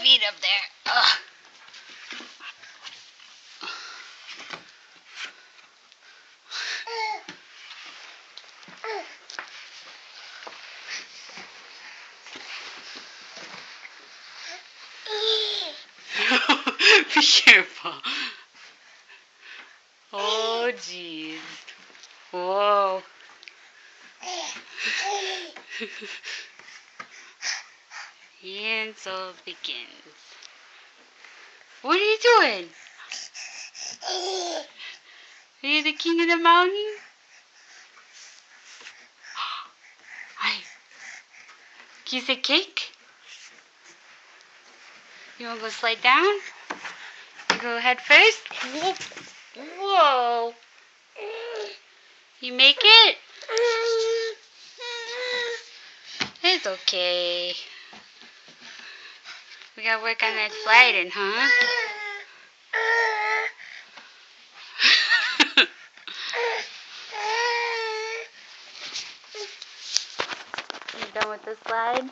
feet up there. Ugh. Be careful. Oh, jeez. Whoa. And so it begins. What are you doing? Are you the king of the mountain? Hi. Can you say cake? You want to go slide down? You go head first? Whoa. Whoa. You make it? It's okay. We gotta work on that sliding, huh? You done with the slide?